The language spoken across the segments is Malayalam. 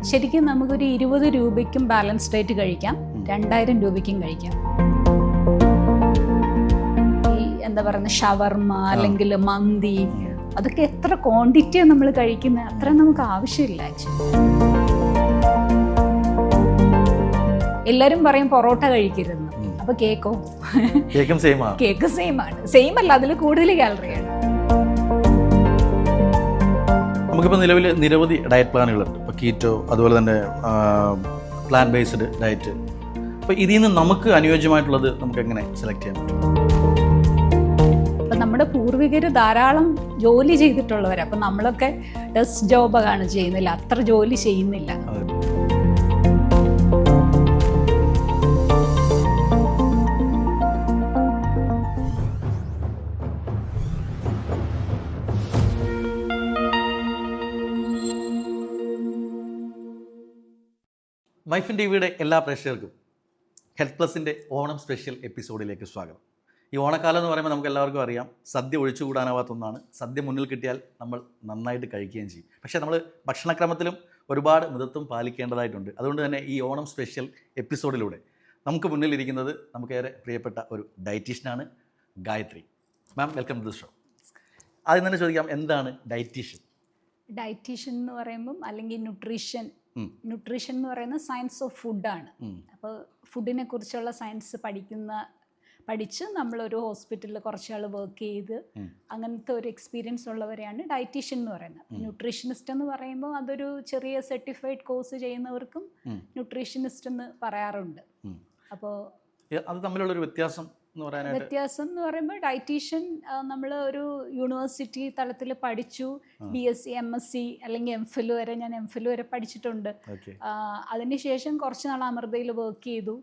ശരിക്കും നമുക്കൊരു 20 രൂപയ്ക്കും ബാലൻസ് ഡയറ്റ് കഴിക്കാം, 2000 രൂപയ്ക്കും കഴിക്കാം. ഈ എന്താ പറയുക, ഷവർമ അല്ലെങ്കിൽ മന്തി, അതൊക്കെ എത്ര ക്വാണ്ടിറ്റിയാണ് നമ്മൾ കഴിക്കുന്നത്, അത്ര നമുക്ക് ആവശ്യമില്ല ആക്ച്വലി. എല്ലാവരും പറയും പൊറോട്ട കഴിക്കരുതെന്ന്. അപ്പൊ കേക്കോ? കേക്ക് സെയിം ആണ്. സെയിം അല്ല, അതിൽ കൂടുതൽ കാലറിയാണ്. നമുക്കിപ്പോൾ നിലവിൽ നിരവധി ഡയറ്റ് പ്ലാനുകളുണ്ട്. ഇപ്പോൾ കീറ്റോ, അതുപോലെ തന്നെ പ്ലാന്റ് ബേസ്ഡ് ഡയറ്റ്. അപ്പോൾ ഇതിൽ നിന്ന് നമുക്ക് അനുയോജ്യമായിട്ടുള്ളത് നമുക്ക് എങ്ങനെ സെലക്ട് ചെയ്യാൻ പറ്റും? അപ്പം നമ്മുടെ പൂർവികർ ധാരാളം ജോലി ചെയ്തിട്ടുള്ളവരാണ്. അപ്പം നമ്മളൊക്കെ ഡെസ്ക് ജോബാണ് ചെയ്യുന്നില്ല, അത്ര ജോലി ചെയ്യുന്നില്ല. മൈഫിൻ ടിവിയുടെ എല്ലാ പ്രേക്ഷകർക്കും ഹെൽത്ത് പ്ലസിൻ്റെ ഓണം സ്പെഷ്യൽ എപ്പിസോഡിലേക്ക് സ്വാഗതം. ഈ ഓണക്കാലം എന്ന് പറയുമ്പോൾ നമുക്ക് എല്ലാവർക്കും അറിയാം, സദ്യ ഒഴിച്ചുകൂടാനാവാത്ത ഒന്നാണ്. സദ്യ മുന്നിൽ കിട്ടിയാൽ നമ്മൾ നന്നായിട്ട് കഴിക്കുകയും ചെയ്യും. പക്ഷേ നമ്മൾ ഭക്ഷണക്രമത്തിലും ഒരുപാട് മിതത്വം പാലിക്കേണ്ടതായിട്ടുണ്ട്. അതുകൊണ്ട് തന്നെ ഈ ഓണം സ്പെഷ്യൽ എപ്പിസോഡിലൂടെ നമുക്ക് മുന്നിലിരിക്കുന്നത് നമുക്കേറെ പ്രിയപ്പെട്ട ഒരു ഡയറ്റീഷ്യനാണ്, Gayathri ma'am. Welcome to the show. ആദ്യം തന്നെ ചോദിക്കാം, എന്താണ് ഡയറ്റീഷ്യൻ? ഡയറ്റീഷ്യൻ എന്ന് പറയുമ്പം അല്ലെങ്കിൽ ന്യൂട്രീഷൻ എന്ന് പറയുന്നത് സയൻസ് ഓഫ് ഫുഡാണ്. അപ്പോൾ ഫുഡിനെ കുറിച്ചുള്ള സയൻസ് പഠിച്ച് നമ്മളൊരു ഹോസ്പിറ്റലിൽ കുറച്ചാൾ വർക്ക് ചെയ്ത് അങ്ങനത്തെ ഒരു എക്സ്പീരിയൻസ് ഉള്ളവരെയാണ് ഡയറ്റീഷ്യൻ എന്ന് പറയുന്നത്. ന്യൂട്രീഷനിസ്റ്റ് എന്ന് പറയുമ്പോൾ അതൊരു ചെറിയ സർട്ടിഫൈഡ് കോഴ്സ് ചെയ്യുന്നവർക്കും ന്യൂട്രീഷനിസ്റ്റ് എന്ന് പറയാറുണ്ട്. അപ്പോൾ അത് തമ്മിലുള്ളൊരു വ്യത്യാസം എന്ന് പറയുമ്പോൾ ഡയറ്റീഷ്യൻ നമ്മൾ ഒരു യൂണിവേഴ്സിറ്റി തലത്തിൽ പഠിച്ചു, BSc MSc അല്ലെങ്കിൽ MPhil വരെ, ഞാൻ MPhil വരെ പഠിച്ചിട്ടുണ്ട്. അതിനുശേഷം കുറച്ച് നാൾ അമൃതയിൽ വർക്ക് ചെയ്തു.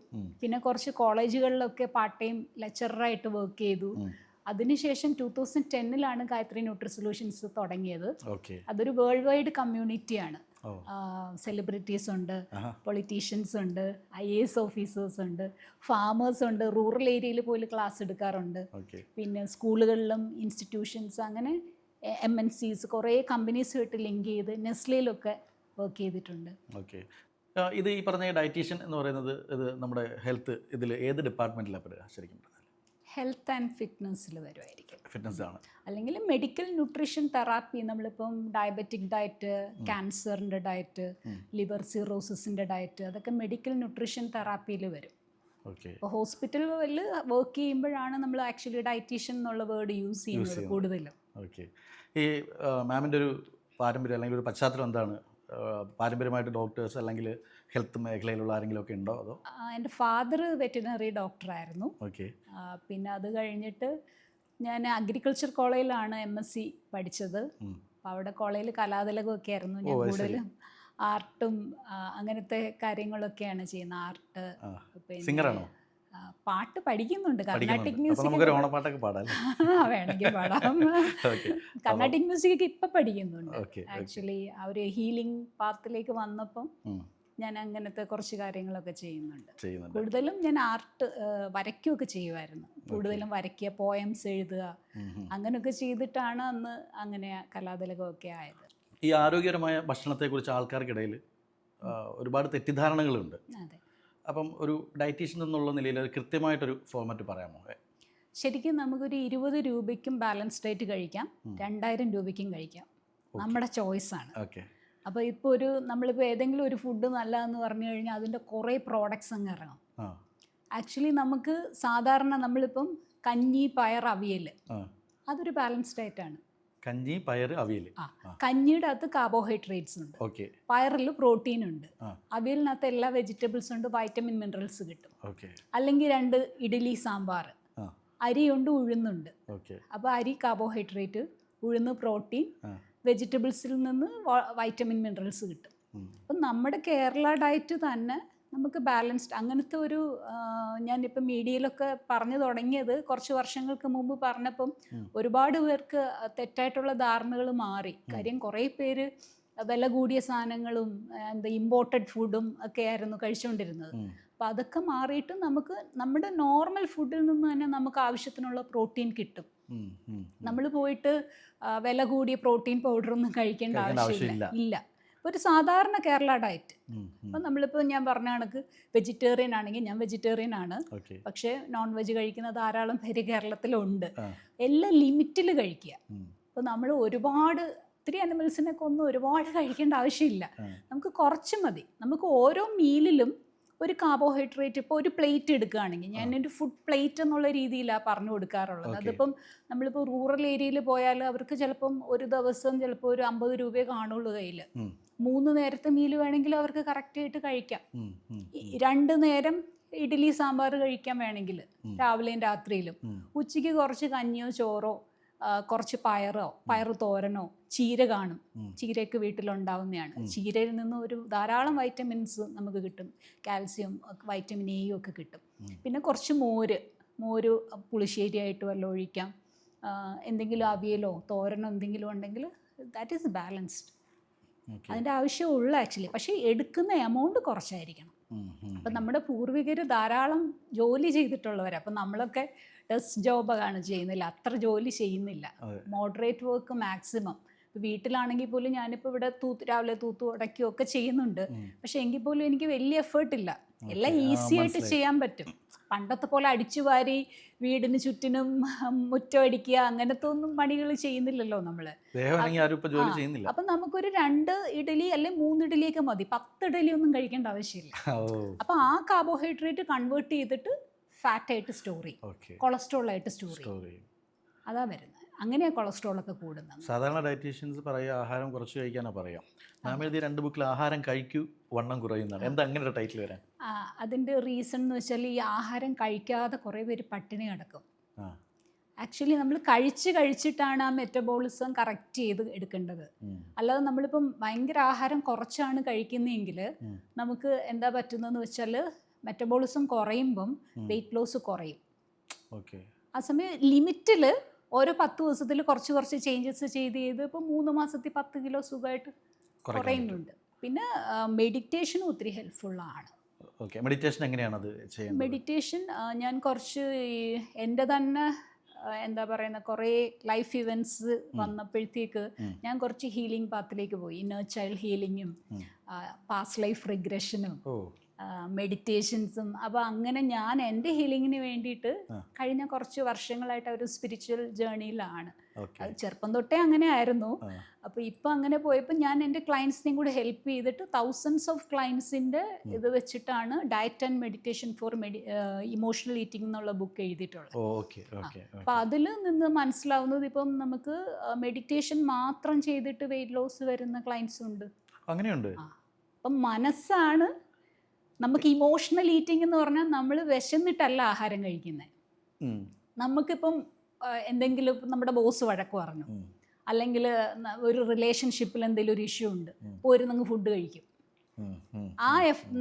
പിന്നെ കുറച്ച് കോളേജുകളിലൊക്കെ പാർട്ട് ടൈം ലെക്ചറായിട്ട് വർക്ക് ചെയ്തു. അതിനുശേഷം 2010 ഗായത്രി ന്യൂട്രി സൊല്യൂഷൻസ് തുടങ്ങിയത്. അതൊരു വേൾഡ് വൈഡ് കമ്മ്യൂണിറ്റിയാണ്. സെലിബ്രിറ്റീസ് ഉണ്ട്, പൊളിറ്റീഷ്യൻസ് ഉണ്ട്, IAS ഓഫീസേഴ്സ് ഉണ്ട്, ഫാമേഴ്സ് ഉണ്ട്, റൂറൽ ഏരിയയിൽ പോലും ക്ലാസ് എടുക്കാറുണ്ട്. പിന്നെ സ്കൂളുകളിലും ഇൻസ്റ്റിറ്റ്യൂഷൻസ്, അങ്ങനെ MNCs, കുറേ കമ്പനീസുമായിട്ട് ലിങ്ക് ചെയ്ത് നെസ്ലയിലൊക്കെ വർക്ക് ചെയ്തിട്ടുണ്ട്. ഇത് ഈ പറഞ്ഞ ഡയറ്റീഷ്യൻ എന്ന് പറയുന്നത് ഇത് നമ്മുടെ ഹെൽത്ത് ഇതിൽ ഏത് ഡിപ്പാർട്ട്മെൻറ്റിലാണ് പെടുക ശരിക്കും? ഹെൽത്ത് ആൻഡ് ഫിറ്റ്നസ്സിൽ വരുമായിരിക്കും. ഫിറ്റ്നസ് ആണ്. അല്ലെങ്കിൽ മെഡിക്കൽ ന്യൂട്രീഷൻ തെറാപ്പി, നമ്മളിപ്പം ഡയബറ്റിക് ഡയറ്റ്, ക്യാൻസറിൻ്റെ ഡയറ്റ്, ലിവർ സിറോസിസിൻ്റെ ഡയറ്റ്, അതൊക്കെ മെഡിക്കൽ ന്യൂട്രീഷൻ തെറാപ്പിയിൽ വരും. അപ്പോൾ ഹോസ്പിറ്റലിൽ വർക്ക് ചെയ്യുമ്പോഴാണ് നമ്മൾ ആക്ച്വലി ഡയറ്റീഷ്യൻ എന്നുള്ള വേർഡ് യൂസ് ചെയ്യുന്നത് കൂടുതലും. ഈ മാമിൻ്റെ ഒരു പാരമ്പര്യം അല്ലെങ്കിൽ ഒരു പശ്ചാത്തലം എന്താണ്? പാരമ്പര്യമായിട്ട് ഡോക്ടേഴ്സ് അല്ലെങ്കിൽ ഹെൽത്ത് മേഖലയിലുള്ള ആരെങ്കിലും ഒക്കെ ഉണ്ടോ? അതോ? എൻ്റെ ഫാദർ വെറ്റിനറി ഡോക്ടറായിരുന്നു. പിന്നെ അത് കഴിഞ്ഞിട്ട് ഞാൻ അഗ്രികൾച്ചർ കോളേജിലാണ് MSc പഠിച്ചത്. അപ്പോൾ അവിടെ കോളേജിൽ കലാതിലകമൊക്കെ ആയിരുന്നു. ഞാൻ കൂടുതലും ആർട്ടും അങ്ങനത്തെ കാര്യങ്ങളൊക്കെയാണ് ചെയ്യുന്നത്. ആർട്ട്, സിംഗറാണോ? പാട്ട് പഠിക്കുന്നുണ്ട്. കർണാട്ടിക് മ്യൂസിക് വേണമെങ്കിൽ പാടാം. കർണാട്ടിക് മ്യൂസിക് ഇപ്പം പഠിക്കുന്നുണ്ട്. ആക്ച്വലി ആ ഒരു ഹീലിംഗ് പാത്തിലേക്ക് വന്നപ്പം ഞാൻ അങ്ങനത്തെ കുറച്ച് കാര്യങ്ങളൊക്കെ ചെയ്യുന്നുണ്ട്. കൂടുതലും ഞാൻ ആർട്ട് വരയ്ക്കുകയൊക്കെ ചെയ്യുമായിരുന്നു. കൂടുതലും വരയ്ക്കുക, പോയംസ് എഴുതുക, അങ്ങനെയൊക്കെ ചെയ്തിട്ടാണ് അന്ന് അങ്ങനെ കലാതിലകമൊക്കെ ആയത്. ഈ ആരോഗ്യകരമായ ഭക്ഷണത്തെക്കുറിച്ച് ആൾക്കാർക്കിടയിൽ ഒരുപാട് തെറ്റിദ്ധാരണകളുണ്ട്. അതെ. അപ്പം ഒരു ഡയറ്റീഷ്യൻ എന്നുള്ള നിലയിൽ കൃത്യമായിട്ടൊരു ഫോർമാറ്റ് പറയാമോ? ശരിക്കും നമുക്കൊരു 20 രൂപയ്ക്കും ബാലൻസ് ഡയറ്റ് കഴിക്കാം, 2000 രൂപയ്ക്കും കഴിക്കാം. നമ്മുടെ ചോയ്സാണ്. അപ്പോൾ ഇപ്പോൾ നമ്മളിപ്പോൾ ഏതെങ്കിലും ഒരു ഫുഡ് നല്ലതെന്ന് പറഞ്ഞു കഴിഞ്ഞാൽ അതിൻ്റെ കുറേ പ്രോഡക്ട്സ് അങ്ങ് ഇറങ്ങും. ആക്ച്വലി നമുക്ക് സാധാരണ നമ്മളിപ്പം കഞ്ഞി, പയർ, അവിയൽ, അതൊരു ബാലൻസ് ഡയറ്റാണ്. കഞ്ഞി, പയർ, അവിയൽ. കഞ്ഞിയുടെ അകത്ത് കാർബോഹൈഡ്രേറ്റ്സ് ഉണ്ട്, പയറിൽ പ്രോട്ടീൻ ഉണ്ട്, അവിയലിനകത്ത് എല്ലാ വെജിറ്റബിൾസ് ഉണ്ട്, വൈറ്റമിൻ മിനറൽസ് കിട്ടും. അല്ലെങ്കിൽ 2 ഇഡ്ഡലി, സാമ്പാർ, അരിയുണ്ട്, ഉഴുന്നുണ്ട്. അപ്പോൾ അരി കാർബോഹൈഡ്രേറ്റ്, ഉഴുന്ന് പ്രോട്ടീൻ, വെജിറ്റബിൾസിൽ നിന്ന് വൈറ്റമിൻ മിനറൽസ് കിട്ടും. അപ്പം നമ്മുടെ കേരള ഡയറ്റ് തന്നെ നമുക്ക് ബാലൻസ്ഡ് അങ്ങനത്തെ ഒരു, ഞാനിപ്പോൾ മീഡിയയിലൊക്കെ പറഞ്ഞു തുടങ്ങിയത് കുറച്ച് വർഷങ്ങൾക്ക് മുമ്പ് പറഞ്ഞപ്പം ഒരുപാട് പേർക്ക് തെറ്റായിട്ടുള്ള ധാരണകൾ മാറി. കാര്യം കുറേ പേര് വില കൂടിയ സാധനങ്ങളും ഇമ്പോർട്ടഡ് ഫുഡും ഒക്കെ ആയിരുന്നു കഴിച്ചുകൊണ്ടിരുന്നത്. അപ്പോൾ അതൊക്കെ മാറിയിട്ട് നമുക്ക് നമ്മുടെ നോർമൽ ഫുഡിൽ നിന്ന് തന്നെ നമുക്ക് ആവശ്യത്തിനുള്ള പ്രോട്ടീൻ കിട്ടും. നമ്മൾ പോയിട്ട് വില കൂടിയ പ്രോട്ടീൻ പൗഡറൊന്നും കഴിക്കേണ്ട ആവശ്യമില്ല. ഒരു സാധാരണ കേരള ഡയറ്റ്. അപ്പം നമ്മളിപ്പോൾ ഞാൻ പറഞ്ഞ കണക്ക് വെജിറ്റേറിയൻ ആണെങ്കിൽ ഞാൻ വെജിറ്റേറിയൻ ആണ്, പക്ഷേ നോൺ വെജ് കഴിക്കുന്ന ധാരാളം പേര് കേരളത്തിലുണ്ട്. എല്ലാം ലിമിറ്റിൽ കഴിക്കുക. അപ്പോൾ നമ്മൾ ഒത്തിരി അനിമൽസിനൊക്കെ ഒന്നും ഒരുപാട് കഴിക്കേണ്ട ആവശ്യമില്ല. നമുക്ക് കുറച്ച് മതി. നമുക്ക് ഓരോ മീലിലും ഒരു കാർബോഹൈഡ്രേറ്റ്, ഇപ്പോൾ ഒരു പ്ലേറ്റ് എടുക്കുകയാണെങ്കിൽ ഞാനൊരു ഫുഡ് പ്ലേറ്റ് എന്നുള്ള രീതിയിലാണ് പറഞ്ഞു കൊടുക്കാറുള്ളത്. അതിപ്പം നമ്മളിപ്പോൾ റൂറൽ ഏരിയയിൽ പോയാൽ അവർക്ക് ചിലപ്പം ഒരു ദിവസം ചിലപ്പോൾ ഒരു 50 രൂപയെ കാണുള്ളൂ കയ്യിൽ. 3 നേരത്തെ മീല് വേണമെങ്കിൽ അവർക്ക് കറക്റ്റായിട്ട് കഴിക്കാം. 2 നേരം ഇഡ്ഡലി സാമ്പാർ കഴിക്കാൻ വേണമെങ്കിൽ രാവിലെയും രാത്രിയിലും, ഉച്ചയ്ക്ക് കുറച്ച് കഞ്ഞിയോ ചോറോ കുറച്ച് പയറ് തോരനോ, ചീര കാണും. ചീരയൊക്കെ വീട്ടിലുണ്ടാവുന്നതാണ്. ചീരയിൽ നിന്ന് ഒരു ധാരാളം വൈറ്റമിൻസ് നമുക്ക് കിട്ടും. കാൽസ്യം, വൈറ്റമിൻ എ ഒക്കെ കിട്ടും. പിന്നെ കുറച്ച് മോര് പുളിശ്ശേരിയായിട്ട് വല്ലതും ഒഴിക്കാം. എന്തെങ്കിലും അവിയലോ തോരനോ എന്തെങ്കിലും ഉണ്ടെങ്കിൽ ദാറ്റ് ഈസ് ബാലൻസ്ഡ്. അതിൻ്റെ ആവശ്യമുള്ള ആക്ച്വലി. പക്ഷേ എടുക്കുന്ന എമൗണ്ട് കുറച്ചായിരിക്കണം. അപ്പം നമ്മുടെ പൂർവികർ ധാരാളം ജോലി ചെയ്തിട്ടുള്ളവരാണ്. അപ്പം നമ്മളൊക്കെ ഡെസ്ക് ജോബാണ് ചെയ്യുന്നില്ല, അത്ര ജോലി ചെയ്യുന്നില്ല. Moderate work maximum. വീട്ടിലാണെങ്കിൽ പോലും ഞാനിപ്പോൾ ഇവിടെ രാവിലെ തൂത്തു ഉടയ്ക്കുകയും ഒക്കെ ചെയ്യുന്നുണ്ട്. പക്ഷെ എങ്കിൽ പോലും എനിക്ക് വലിയ എഫേർട്ടില്ല. എല്ലാം ഈസി ആയിട്ട് ചെയ്യാൻ പറ്റും. പണ്ടത്തെ പോലെ അടിച്ചു വാരി വീടിന് ചുറ്റിനും മുറ്റം അടിക്കുക അങ്ങനത്തെ ഒന്നും പണികൾ ചെയ്യുന്നില്ലല്ലോ നമ്മള്. അപ്പം നമുക്കൊരു 2 ഇഡലി അല്ലെങ്കിൽ 3 ഇഡലിയൊക്കെ മതി. 10 ഇഡലി ഒന്നും കഴിക്കേണ്ട ആവശ്യമില്ല. അപ്പം ആ കാർബോഹൈഡ്രേറ്റ് കൺവേർട്ട് ചെയ്തിട്ട് ഫാറ്റായിട്ട് സ്റ്റോർ ചെയ്യും, കൊളസ്ട്രോളായിട്ട് സ്റ്റോർ ചെയ്യും. അതാ വരുന്നത്. അങ്ങനെയാണ് കൊളസ്ട്രോളൊക്കെ കൂടുന്നത്. സാധാരണ ഡയറ്റീഷ്യൻസ് പറയുക ആഹാരം കുറച്ച് കഴിക്കാനാണ് പറയാം. മാം എഴുതിയ 2 ബുക്കിൽ ആഹാരം കഴിക്കൂ വണ്ണം കുറയുന്നതാണ്. എന്താ അങ്ങനെ ഒരു ടൈറ്റിൽ വരാൻ? അതിൻ്റെ റീസൺ എന്ന് വെച്ചാൽ ഈ ആഹാരം കഴിക്കാതെ കുറേ പേര് പട്ടിണി കിടക്കും. ആക്ച്വലി നമ്മൾ കഴിച്ചിട്ടാണ് ആ മെറ്റബോളിസം കറക്റ്റ് ചെയ്ത് എടുക്കേണ്ടത്. അല്ലാതെ നമ്മളിപ്പം ഭയങ്കര ആഹാരം കുറച്ചാണ് കഴിക്കുന്നതെങ്കിൽ നമുക്ക് എന്താ പറ്റുന്നതെന്ന് വെച്ചാൽ മെറ്റബോളിസം കുറയുമ്പം വെയിറ്റ് ലോസ് കുറയും. ആ സമയം ലിമിറ്റിൽ ഓരോ 10 ദിവസത്തിൽ കുറച്ച് ചേഞ്ചസ് ചെയ്ത് ഇപ്പം 3 മാസത്തിൽ 10 കിലോ സുഖമായിട്ട് കുറയുന്നുണ്ട്. പിന്നെ മെഡിറ്റേഷനും ഒത്തിരി ഹെൽപ്ഫുള്ളാണ്. മെഡിറ്റേഷൻ എങ്ങനെയാണ് അത് ചെയ്യുന്നത്? മെഡിറ്റേഷൻ ഞാൻ കുറച്ച് എൻ്റെ തന്നെ എന്താ പറയുന്ന കുറേ ലൈഫ് ഇവൻറ്റ്സ് വന്നപ്പോഴത്തേക്ക് ഞാൻ കുറച്ച് ഹീലിംഗ് പാത്തിലേക്ക് പോയി. ഇന്നർ ചൈൽഡ് ഹീലിങ്ങും പാസ്റ്റ് ലൈഫ് റിഗ്രഷനും മെഡിറ്റേഷൻസും. അപ്പോൾ അങ്ങനെ ഞാൻ എൻ്റെ ഹീലിങ്ങിന് വേണ്ടിയിട്ട് കഴിഞ്ഞ കുറച്ച് വർഷങ്ങളായിട്ട് ഒരു സ്പിരിച്വൽ ജേർണിയിലാണ്. അത് ചെറുപ്പം തൊട്ടേ അങ്ങനെ ആയിരുന്നു. അപ്പോൾ ഇപ്പം അങ്ങനെ പോയപ്പോൾ ഞാൻ എൻ്റെ ക്ലയൻസിനെയും കൂടെ ഹെൽപ്പ് ചെയ്തിട്ട് തൗസൻഡ്സ് ഓഫ് ക്ലയൻസിൻ്റെ ഇത് വെച്ചിട്ടാണ് diet and meditation four emotional eating എന്നുള്ള ബുക്ക് എഴുതിയിട്ടുള്ളത്. അപ്പോൾ അതിൽ നിന്ന് മനസ്സിലാവുന്നത് ഇപ്പം നമുക്ക് മെഡിറ്റേഷൻ മാത്രം ചെയ്തിട്ട് വെയിറ്റ് ലോസ് വരുന്ന ക്ലയൻസും ഉണ്ട്. അങ്ങനെയുണ്ട്. അപ്പം മനസ്സാണ് നമുക്ക് ഇമോഷണൽ ഈറ്റിംഗ് എന്ന് പറഞ്ഞാൽ നമ്മൾ വിശന്നിട്ടല്ല ആഹാരം കഴിക്കുന്നത്. നമുക്കിപ്പം എന്തെങ്കിലും നമ്മുടെ ബോസ് വഴക്ക് പറഞ്ഞു, അല്ലെങ്കിൽ ഒരു റിലേഷൻഷിപ്പിൽ എന്തെങ്കിലും ഒരു ഇഷ്യൂ ഉണ്ട്, പോയിരുന്നെങ്കിൽ ഫുഡ് കഴിക്കും.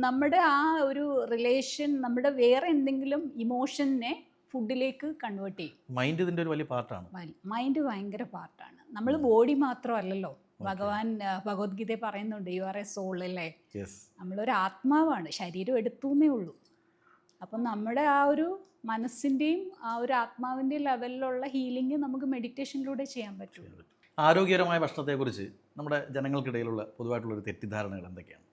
നമ്മുടെ ആ ഒരു റിലേഷൻ നമ്മുടെ വേറെ എന്തെങ്കിലും ഇമോഷനെ ഫുഡിലേക്ക് കൺവേർട്ട് ചെയ്യും. മൈൻഡ് ഇതിൻ്റെ ഒരു വലിയ പാർട്ടാണ്. മൈൻഡ് ഭയങ്കര പാർട്ടാണ്. നമ്മൾ ബോഡി മാത്രമല്ലല്ലോ. ഭഗവാൻ ഭഗവത്ഗീത പറയുന്നുണ്ട്, യു ആർ എ സോൾ അല്ലേ. നമ്മളൊരു ആത്മാവാണ്, ശരീരം എടുത്തുന്നേ ഉള്ളൂ. അപ്പം നമ്മുടെ ആ ഒരു മനസ്സിൻ്റെയും ആ ഒരു ആത്മാവിൻ്റെയും ലെവലിലുള്ള ഹീലിംഗ് നമുക്ക് മെഡിറ്റേഷനിലൂടെ ചെയ്യാൻ പറ്റും. ആരോഗ്യകരമായ ഭക്ഷണത്തെക്കുറിച്ച് നമ്മുടെ ജനങ്ങൾക്കിടയിലുള്ള പൊതുവായിട്ടുള്ളൊരു തെറ്റിദ്ധാരണകൾ എന്തൊക്കെയാണ്?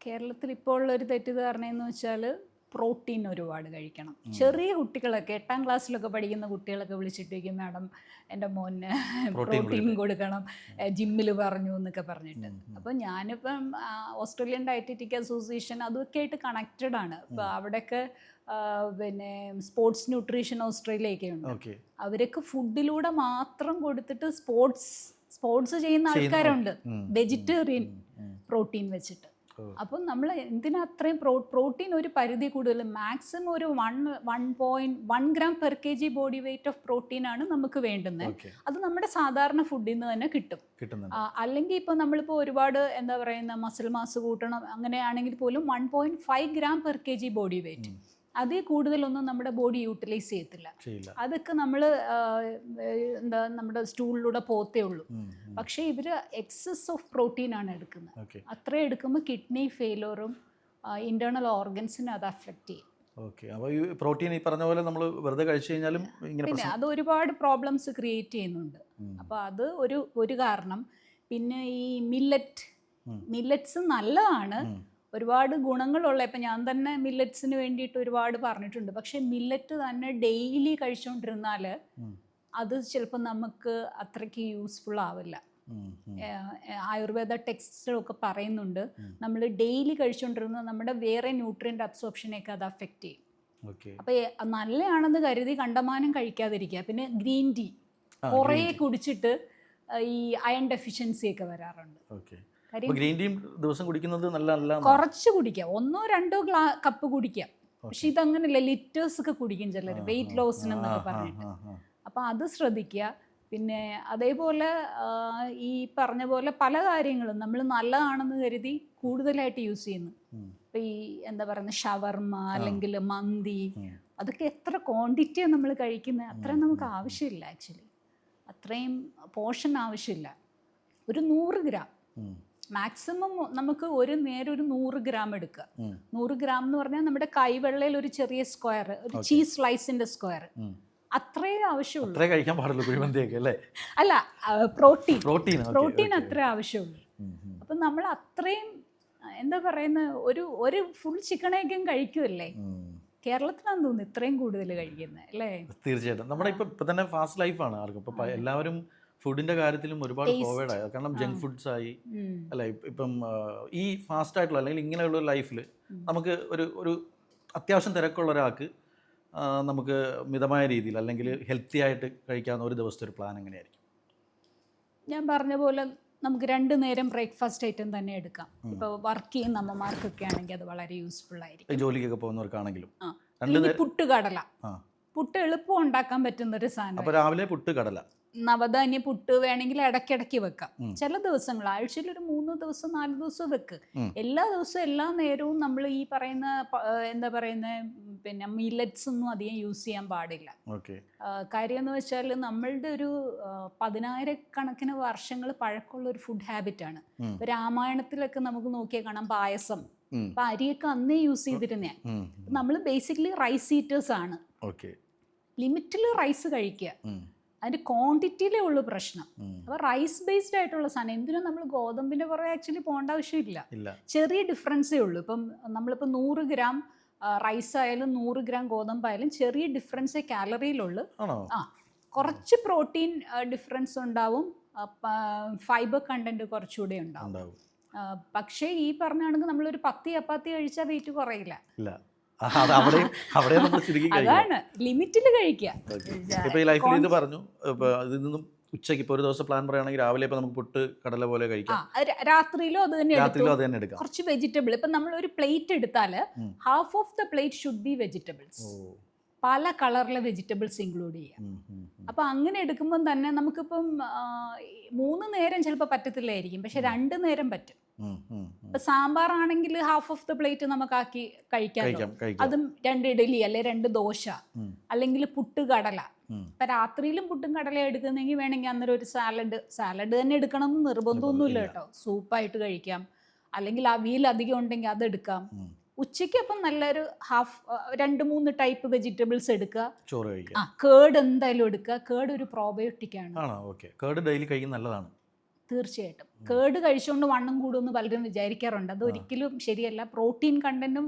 കേരളത്തിൽ ഇപ്പോൾ ഉള്ളൊരു തെറ്റിദ്ധാരണ എന്ന് വെച്ചാൽ പ്രോട്ടീൻ ഒരുപാട് കഴിക്കണം. ചെറിയ കുട്ടികളൊക്കെ 8ാം ക്ലാസ്സിലൊക്കെ പഠിക്കുന്ന കുട്ടികളൊക്കെ വിളിച്ചിട്ട് വയ്ക്കും, മാഡം എൻ്റെ മോന് പ്രോട്ടീൻ കൊടുക്കണം, ജിമ്മിൽ പറഞ്ഞു എന്നൊക്കെ പറഞ്ഞിട്ട്. അപ്പോൾ ഞാനിപ്പം ഓസ്ട്രേലിയൻ ഡയറ്ററ്റിക് അസോസിയേഷൻ അതൊക്കെ ആയിട്ട് കണക്റ്റഡ് ആണ്. അപ്പോൾ അവിടെയൊക്കെ പിന്നെ സ്പോർട്സ് ന്യൂട്രീഷൻ ഓസ്ട്രേലിയയൊക്കെ ഉണ്ട്. അവരൊക്കെ ഫുഡിലൂടെ മാത്രം കൊടുത്തിട്ട് സ്പോർട്സ് ചെയ്യുന്ന ആൾക്കാരുണ്ട്, വെജിറ്റേറിയൻ പ്രോട്ടീൻ വെച്ചിട്ട്. അപ്പം നമ്മൾ എന്തിനാ അത്രയും പ്രോട്ടീൻ ഒരു പരിധി കൂടുതൽ, മാക്സിമം ഒരു 1.1 gram per kg body weight of protein ആണ് നമുക്ക് വേണ്ടുന്നത്. അത് നമ്മുടെ സാധാരണ ഫുഡിൽ നിന്ന് തന്നെ കിട്ടും. അല്ലെങ്കിൽ ഇപ്പോൾ നമ്മളിപ്പോൾ ഒരുപാട് എന്താ പറയുന്ന മസിൽ മാസ് കൂട്ടണം അങ്ങനെയാണെങ്കിൽ പോലും 1.5 gram per kg body weight, അതിൽ കൂടുതലൊന്നും നമ്മുടെ ബോഡി യൂട്ടിലൈസ് ചെയ്യത്തില്ല. അതൊക്കെ നമ്മൾ എന്താ നമ്മുടെ സ്റ്റൂളിലൂടെ പോത്തേ ഉള്ളൂ. പക്ഷേ ഇവർ എക്സസ് ഓഫ് പ്രോട്ടീൻ ആണ് എടുക്കുന്നത്. അത്ര എടുക്കുമ്പോൾ കിഡ്നി ഫെയിലറും ഇന്റേണൽ ഓർഗൻസിനെ അത് അഫക്റ്റ് ചെയ്യും. അപ്പോൾ ഈ പ്രോട്ടീൻ ഈ പറഞ്ഞ പോലെ നമ്മൾ വെറുതെ കഴിച്ചു കഴിഞ്ഞാലും പിന്നെ അത് ഒരുപാട് പ്രോബ്ലംസ് ക്രിയേറ്റ് ചെയ്യുന്നുണ്ട്. അപ്പോൾ അത് ഒരു കാരണം. പിന്നെ ഈ മില്ലറ്റ് മില്ലറ്റ്സ് നല്ലതാണ്, ഒരുപാട് ഗുണങ്ങളുള്ള. ഇപ്പം ഞാൻ തന്നെ മില്ലറ്റ്സിന് വേണ്ടിയിട്ട് ഒരുപാട് പറഞ്ഞിട്ടുണ്ട്. പക്ഷെ മില്ലറ്റ് തന്നെ ഡെയിലി കഴിച്ചുകൊണ്ടിരുന്നാൽ അത് ചിലപ്പോൾ നമുക്ക് അത്രയ്ക്ക് യൂസ്ഫുൾ ആവില്ല. ആയുർവേദ ടെക്സ്റ്റിലൊക്കെ പറയുന്നുണ്ട് നമ്മൾ ഡെയിലി കഴിച്ചുകൊണ്ടിരുന്ന നമ്മുടെ വേറെ ന്യൂട്രിയൻ്റ് അബ്സോർപ്ഷനെയൊക്കെ അത് അഫക്റ്റ് ചെയ്യും. അപ്പോൾ നല്ലതാണെന്ന് കരുതി കണ്ടമാനം കഴിക്കാതിരിക്കുക. പിന്നെ ഗ്രീൻ ടീ കുറേ കുടിച്ചിട്ട് ഈ അയൺ ഡെഫിഷ്യൻസി ഒക്കെ വരാറുണ്ട്. ഗ്രീൻ ടീ ദിവസം കുടിക്കുന്നത് നല്ലതല്ല. കുറച്ച് കുടിക്കാം, 1-2 കപ്പ് കുടിക്കാം. പക്ഷെ ഇതങ്ങനെയല്ല, ലിറ്റേഴ്സ് ഒക്കെ കുടിക്കും ചിലർ വെയിറ്റ് ലോസിനെന്നൊക്കെ പറഞ്ഞിട്ട്. അപ്പം അത് ശ്രദ്ധിക്കുക. പിന്നെ അതേപോലെ ഈ പറഞ്ഞ പോലെ പല കാര്യങ്ങളും നമ്മൾ നല്ലതാണെന്ന് കരുതി കൂടുതലായിട്ട് യൂസ് ചെയ്യുന്നു. ഇപ്പം ഈ എന്താ പറയുന്നത് ഷവർമ അല്ലെങ്കിൽ മന്തി, അതൊക്കെ എത്ര ക്വാണ്ടിറ്റിയാണ് നമ്മൾ കഴിക്കുന്നത്, അത്രയും നമുക്ക് ആവശ്യമില്ല. ആക്ച്വലി അത്രയും പോർഷൻ ആവശ്യമില്ല. ഒരു 100 ഗ്രാം മാക്സിമം നമുക്ക് ഒരു നേരം ഒരു 100 ഗ്രാം എടുക്കുക. 100 ഗ്രാം എന്ന് പറഞ്ഞാൽ നമ്മുടെ കൈവെള്ളയിൽ ഒരു ചെറിയ സ്ക്വയർ, ഒരു ചീസ് സ്ലൈസിന്റെ സ്ക്വയർ, അത്രേ ആവശ്യമുള്ളൂ. കഴിക്കാൻ പാടുള്ളൂ അല്ല, പ്രോട്ടീൻ അത്രേ ആവശ്യമുള്ളൂ. അപ്പം നമ്മൾ അത്രയും എന്താ പറയുന്ന ഒരു ഫുൾ ചിക്കനൊക്കെ കഴിക്കുമല്ലേ. കേരളത്തിലാണെന്ന് തോന്നുന്നു ഇത്രയും കൂടുതൽ കഴിക്കുന്നത് അല്ലേ. തീർച്ചയായിട്ടും നമ്മുടെ ഇപ്പൊ തന്നെ ഫാസ്റ്റ് ലൈഫാണ് ആർക്കും. ഇപ്പൊ എല്ലാവരും ഫുഡിന്റെ കാര്യത്തിലും ഒരുപാട് ഫോർവേഡ് ആയി. കാരണം ജങ്ക് ഫുഡ്സ് ആയി അല്ലെ. ഇപ്പം ഈ ഫാസ്റ്റ് ആയിട്ടുള്ള അല്ലെങ്കിൽ ഇങ്ങനെയുള്ള ലൈഫിൽ നമുക്ക് ഒരു അത്യാവശ്യം തിരക്കുള്ള ഒരാൾക്ക് നമുക്ക് മിതമായ രീതിയിൽ അല്ലെങ്കിൽ ഹെൽത്തി ആയിട്ട് കഴിക്കാവുന്ന ഒരു ദിവസത്തെ ഒരു പ്ലാൻ എങ്ങനെയായിരിക്കും? ഞാൻ പറഞ്ഞ പോലെ നമുക്ക് 2 നേരം ബ്രേക്ക്ഫാസ്റ്റ് ഐറ്റം തന്നെ എടുക്കാം. ഇപ്പോൾ വർക്ക് ചെയ്യുന്ന അമ്മമാർക്കൊക്കെ ആണെങ്കിൽ അത് വളരെ യൂസ്ഫുൾ ആയിരിക്കും. ജോലിക്കൊക്കെ പോകുന്നവർക്കാണെങ്കിലും പുട്ട് കടല, പുട്ട് എളുപ്പം ഉണ്ടാക്കാൻ പറ്റുന്ന ഒരു സാധനം. അപ്പോൾ രാവിലെ പുട്ട് കടല, നവധാന്യ പുട്ട് വേണമെങ്കിൽ ഇടയ്ക്കിടയ്ക്ക് വെക്കാം. ചില ദിവസങ്ങൾ ആഴ്ചയിൽ ഒരു 3 ദിവസം 4 ദിവസം വെക്ക്. എല്ലാ ദിവസവും എല്ലാ നേരവും നമ്മൾ ഈ പറയുന്ന എന്താ പറയുന്ന പിന്നെ മില്ലറ്റ്സ് ഒന്നും അധികം യൂസ് ചെയ്യാൻ പാടില്ല. കാര്യം എന്ന് വെച്ചാൽ നമ്മളുടെ ഒരു 10,000-കണക്കിന് വർഷങ്ങൾ പഴക്കമുള്ള ഒരു ഫുഡ് ഹാബിറ്റാണ്. രാമായണത്തിലൊക്കെ നമുക്ക് നോക്കിയാൽ കാണാം പായസം. അപ്പൊ അരിയൊക്കെ അന്നേ യൂസ് ചെയ്തിരുന്നേ. നമ്മൾ ബേസിക്കലി റൈസ് ഈറ്റേഴ്സ് ആണ്. ലിമിറ്റിൽ റൈസ് കഴിക്കുക, അതിൻ്റെ ക്വാണ്ടിറ്റിയിലേ ഉള്ളൂ പ്രശ്നം. അപ്പോൾ റൈസ് ബേസ്ഡ് ആയിട്ടുള്ള സാധനം എന്തിനും നമ്മൾ ഗോതമ്പിൻ്റെ പുറകെ ആക്ച്വലി പോകേണ്ട ആവശ്യമില്ല. ചെറിയ ഡിഫറൻസേ ഉള്ളൂ. ഇപ്പം നമ്മളിപ്പോൾ 100 ഗ്രാം റൈസ് ആയാലും 100 ഗ്രാം ഗോതമ്പായാലും ചെറിയ ഡിഫറൻസേ കാലറിയിലുള്ളൂ. കുറച്ച് പ്രോട്ടീൻ ഡിഫറൻസ് ഉണ്ടാവും, ഫൈബർ കണ്ടന്റ് കുറച്ചുകൂടെ ഉണ്ടാവും. പക്ഷേ ഈ പറഞ്ഞാണെങ്കിൽ നമ്മളൊരു 10 ചപ്പാത്തി കഴിച്ചാൽ വെയിറ്റ് കുറയില്ല. അതാണ് ലിമിറ്റിൽ കഴിക്കുക. ഇപ്പൊ ഈ ലൈഫിൽ ഇത് പറഞ്ഞു, ഇതിൽ നിന്നും ഉച്ചയ്ക്ക് ഇപ്പോൾ ഒരു ദിവസം പ്ലാൻ പറയുകയാണെങ്കിൽ രാവിലെ ഇപ്പോൾ നമുക്ക് പുട്ട് കടല പോലെ കഴിക്കാം, രാത്രിയിലും അത് തന്നെ എടുക്കാം. കുറച്ച് വെജിറ്റബിൾ, ഇപ്പം നമ്മൾ ഒരു പ്ലേറ്റ് എടുത്താൽ half of the plate should be vegetables. പല കളറിലെ വെജിറ്റബിൾസ് ഇൻക്ലൂഡ് ചെയ്യാം. അപ്പം അങ്ങനെ എടുക്കുമ്പം തന്നെ നമുക്കിപ്പം 3 നേരം ചിലപ്പോൾ പറ്റത്തില്ലായിരിക്കും, പക്ഷെ 2 നേരം പറ്റും. ഇപ്പൊ സാമ്പാറാണെങ്കിൽ ഹാഫ് ഓഫ് ദ പ്ലേറ്റ് നമുക്കാക്കി കഴിക്കാം. അതും 2 ഇഡലി അല്ലെ 2 ദോശ, അല്ലെങ്കിൽ പുട്ട് കടല. ഇപ്പൊ രാത്രിയിലും പുട്ടും കടല എടുക്കുന്നെങ്കിൽ വേണമെങ്കിൽ അന്നേരം ഒരു സാലഡ് തന്നെ എടുക്കണം എന്ന് നിർബന്ധമൊന്നുമില്ല കേട്ടോ. സൂപ്പായിട്ട് കഴിക്കാം, അല്ലെങ്കിൽ അവിയൽ അധികം ഉണ്ടെങ്കിൽ അതെടുക്കാം. ഉച്ചയ്ക്ക് അപ്പം നല്ലൊരു 2-3 ടൈപ്പ് വെജിറ്റബിൾസ് എടുക്കുക. ചോറ് കഴിക്കുക. കേർഡ് എന്തായാലും എടുക്കുക. കേർഡ് ഒരു പ്രോബയോട്ടിക് ആണ്. കേർഡ് ഡെയിലി കഴിക്കുന്നത് നല്ലതാണ്. തീർച്ചയായിട്ടും. കേർഡ് കഴിച്ചുകൊണ്ട് വണ്ണം കൂടുമെന്ന് പലരും വിചാരിക്കാറുണ്ട്. അത് ഒരിക്കലും ശരിയല്ല. പ്രോട്ടീൻ കണ്ടന്റും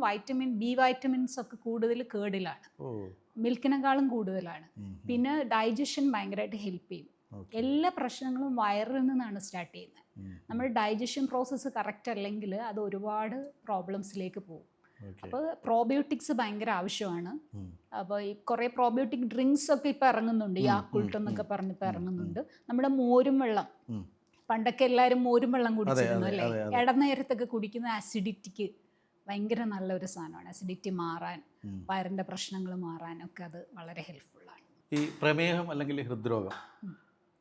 ബി വൈറ്റമിൻസ് ഒക്കെ കൂടുതൽ കേർഡിലാണ്, മിൽക്കിനേക്കാളും കൂടുതലാണ്. പിന്നെ ഡൈജഷൻ ഭയങ്കരമായിട്ട് ഹെൽപ്പ് ചെയ്യും. എല്ലാ പ്രശ്നങ്ങളും വയറിൽ നിന്നാണ് സ്റ്റാർട്ട് ചെയ്യുന്നത്. നമ്മുടെ ഡൈജഷൻ പ്രോസസ്സ് കറക്റ്റ് അല്ലെങ്കിൽ അത് ഒരുപാട് പ്രോബ്ലംസിലേക്ക് പോകും. അപ്പോൾ പ്രോബയോട്ടിക്സ് ഭയങ്കര ആവശ്യമാണ്. അപ്പോൾ ഈ കുറേ പ്രോബയോട്ടിക് ഡ്രിങ്ക്സ് ഒക്കെ ഇപ്പം ഇറങ്ങുന്നുണ്ട്. യാക്കുൾട്ട് എന്നൊക്കെ പറഞ്ഞിപ്പോൾ ഇറങ്ങുന്നുണ്ട്. നമ്മുടെ മോരും വെള്ളം, പണ്ടൊക്കെ എല്ലാവരും മോരും വെള്ളം കുടിച്ചിരുന്നു അല്ലേ. ഇടനേരത്തൊക്കെ കുടിക്കുന്ന ആസിഡിറ്റിക്ക് ഭയങ്കര നല്ലൊരു സാധനമാണ്. ആസിഡിറ്റി മാറാൻ, വയറിൻ്റെ പ്രശ്നങ്ങൾ മാറാനൊക്കെ അത് വളരെ ഹെൽപ്ഫുള്ളാണ്. ഈ പ്രമേഹം അല്ലെങ്കിൽ ഹൃദ്രോഗം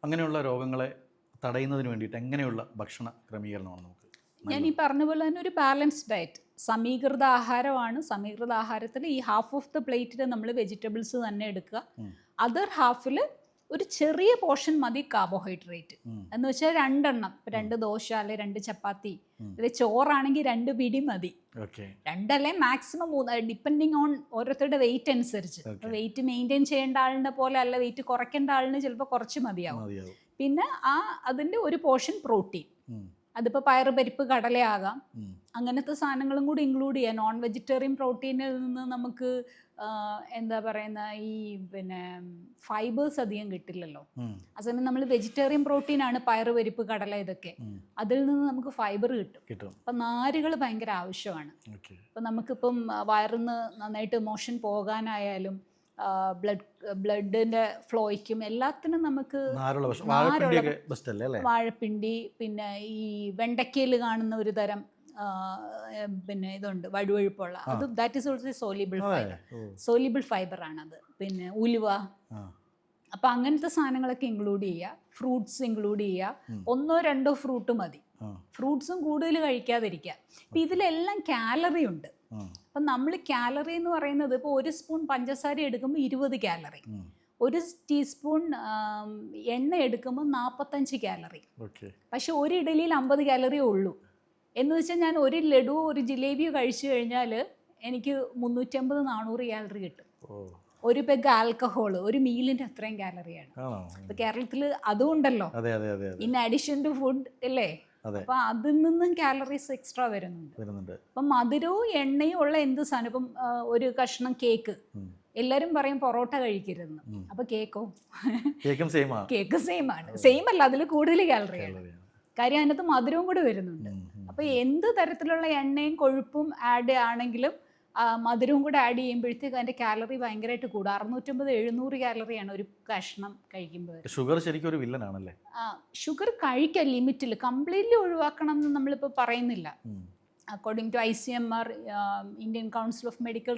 അങ്ങനെയുള്ള രോഗങ്ങളെ തടയുന്നതിന് വേണ്ടിയിട്ട് എങ്ങനെയുള്ള ഭക്ഷണ ക്രമീകരണമാണ് നമുക്ക്? ഞാൻ ഈ പറഞ്ഞ പോലെ തന്നെ ഒരു ബാലൻസ്ഡ് ഡയറ്റ്, സമീകൃത ആഹാരമാണ്. സമീകൃത ആഹാരത്തിൽ ഈ ഹാഫ് ഓഫ് ദ പ്ലേറ്റിൽ നമ്മൾ വെജിറ്റബിൾസ് തന്നെ എടുക്കുക. അതർ ഹാഫിൽ ഒരു ചെറിയ പോർഷൻ മതി കാർബോഹൈഡ്രേറ്റ്. എന്ന് വെച്ചാൽ 2 എണ്ണം, 2 ദോശ അല്ലെ 2 ചപ്പാത്തി, അല്ലെ ചോറാണെങ്കിൽ 2 പിടി മതി. 2 അല്ലെ മാക്സിമം 3, ഡിപ്പെൻഡിങ് ഓൺ ഓരോരുത്തരുടെ വെയിറ്റ് അനുസരിച്ച്. വെയിറ്റ് മെയിൻറ്റെയിൻ ചെയ്യേണ്ട ആളിനെ പോലെ അല്ല, വെയിറ്റ് കുറയ്ക്കേണ്ട ആളിന് ചിലപ്പോൾ കുറച്ച് മതിയാവും. പിന്നെ അതിൻ്റെ ഒരു പോർഷൻ പ്രോട്ടീൻ, അതിപ്പോൾ പയറ് പരിപ്പ് കടലയാകാം, അങ്ങനത്തെ സാധനങ്ങളും കൂടി ഇൻക്ലൂഡ് ചെയ്യാം. നോൺ വെജിറ്റേറിയൻ പ്രോട്ടീനിൽ നിന്ന് നമുക്ക് എന്താ പറയുന്ന ഈ പിന്നെ ഫൈബേഴ്സ് അധികം കിട്ടില്ലല്ലോ. അതേസമയം നമ്മൾ വെജിറ്റേറിയൻ പ്രോട്ടീനാണ് പയറ് പരിപ്പ് കടല ഇതൊക്കെ, അതിൽ നിന്ന് നമുക്ക് ഫൈബർ കിട്ടും. അപ്പം നാരുകൾ ഭയങ്കര ആവശ്യമാണ്. അപ്പം നമുക്കിപ്പം വയറിന്ന് നന്നായിട്ട് മോഷൻ പോകാനായാലും ബ്ലഡിന്റെ ഫ്ലോയ്ക്കും എല്ലാത്തിനും നമുക്ക് വാഴപ്പിണ്ടി, പിന്നെ ഈ വെണ്ടയ്ക്കയിൽ കാണുന്ന ഒരു തരം പിന്നെ ഇതുണ്ട് വഴുവഴുപ്പുള്ള, അത് that is also soluble fibre ആണത്. പിന്നെ ഉലുവ, അപ്പം അങ്ങനത്തെ സാധനങ്ങളൊക്കെ ഇൻക്ലൂഡ് ചെയ്യുക. ഫ്രൂട്ട്സ് ഇൻക്ലൂഡ് ചെയ്യുക. 1-2 ഫ്രൂട്ട് മതി. ഫ്രൂട്ട്സും കൂടുതൽ കഴിക്കാതിരിക്കുക. അപ്പം ഇതിലെല്ലാം കാലറി ഉണ്ട്. അപ്പം നമ്മൾ കാലറി എന്ന് പറയുന്നത് ഇപ്പോൾ 1 സ്പൂൺ പഞ്ചസാര എടുക്കുമ്പോൾ 20 കാലറി, 1 ടീസ്പൂൺ എണ്ണ എടുക്കുമ്പോൾ 45 കാലറി. പക്ഷെ ഒരു ഇഡലിയിൽ 50 കാലറിയേ ഉള്ളൂ. എന്ന് വെച്ചാൽ ഞാൻ ഒരു ലഡുവോ ഒരു ജിലേബിയോ കഴിച്ചു കഴിഞ്ഞാൽ എനിക്ക് 350-400 കാലറി കിട്ടും. ഒരു പെഗ് ആൽക്കഹോൾ ഒരു മീലിൻ്റെ അത്രയും കാലറിയാണ്. ഇപ്പം കേരളത്തിൽ അതും ഉണ്ടല്ലോ, ഇൻ അഡീഷൻ ടു ഫുഡ് അല്ലേ. അപ്പം അതിൽ നിന്നും കാലറീസ് എക്സ്ട്രാ വരുന്നുണ്ട്. അപ്പം മധുരവും എണ്ണയും ഉള്ള എന്ത് സാധനം, ഇപ്പം ഒരു കഷ്ണം കേക്ക്, എല്ലാവരും പറയും പൊറോട്ട കഴിക്കരുതെന്ന്. അപ്പം കേക്ക് സെയിം ആണ്. സെയിം അല്ല, അതിൽ കൂടുതൽ കാലറിയാണ്. കാര്യം അതിനകത്ത് മധുരവും കൂടെ വരുന്നുണ്ട്. അപ്പം എന്ത് തരത്തിലുള്ള എണ്ണയും കൊഴുപ്പും ആഡ് ആണെങ്കിലും മധുരവും കൂടെ ആഡ് ചെയ്യുമ്പോഴത്തേക്ക് അതിൻ്റെ കാലറി ഭയങ്കരമായിട്ട് കൂടും. 650-700 കാലറിയാണ് ഒരു കഷ്ണം കഴിക്കുമ്പോൾ. ഷുഗർ ശരിക്കും ഒരു വില്ലനാണല്ലേ? ഷുഗർ കഴിക്കാം ലിമിറ്റിൽ, കംപ്ലീറ്റ്ലി ഒഴിവാക്കണം എന്ന് നമ്മളിപ്പോൾ പറയുന്നില്ല. According to ICMR, Indian council of medical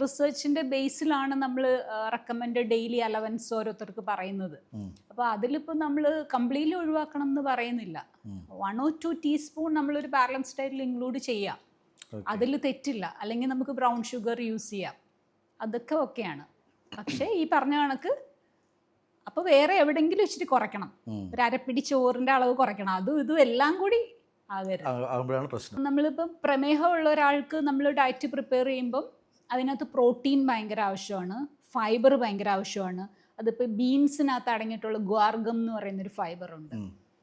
റിസർച്ചിൻ്റെ ബേസിലാണ് നമ്മൾ റെക്കമെൻഡ് ഡെയിലി അലവൻസ് ഓരോരുത്തർക്ക് പറയുന്നത്. അപ്പോൾ അതിലിപ്പോൾ നമ്മൾ കംപ്ലീറ്റ്ലി ഒഴിവാക്കണം എന്ന് പറയുന്നില്ല. 1 or 2 ടീസ്പൂൺ നമ്മളൊരു ബാലൻസ് ഡയറ്റിൽ ഇൻക്ലൂഡ് ചെയ്യാം, അതിൽ തെറ്റില്ല. അല്ലെങ്കിൽ നമുക്ക് ബ്രൗൺ ഷുഗർ യൂസ് ചെയ്യാം, അതൊക്കെ ഓക്കെയാണ്. പക്ഷേ ഈ പറഞ്ഞ കണക്ക് അപ്പോൾ വേറെ എവിടെയെങ്കിലും ഇച്ചിരി കുറയ്ക്കണം. ഒരു അരപ്പിടി ചോറിൻ്റെ അളവ് കുറയ്ക്കണം. അതും ഇതും എല്ലാം കൂടി പ്രശ്നം. നമ്മളിപ്പം പ്രമേഹമുള്ള ഒരാൾക്ക് നമ്മൾ ഡയറ്റ് പ്രിപ്പയർ ചെയ്യുമ്പം അതിനകത്ത് പ്രോട്ടീൻ ഭയങ്കര ആവശ്യമാണ്, ഫൈബർ ഭയങ്കര ആവശ്യമാണ്. അതിപ്പോൾ ബീൻസിനകത്ത് അടങ്ങിയിട്ടുള്ള ഗ്വാർഗം എന്ന് പറയുന്നൊരു ഫൈബറുണ്ട്.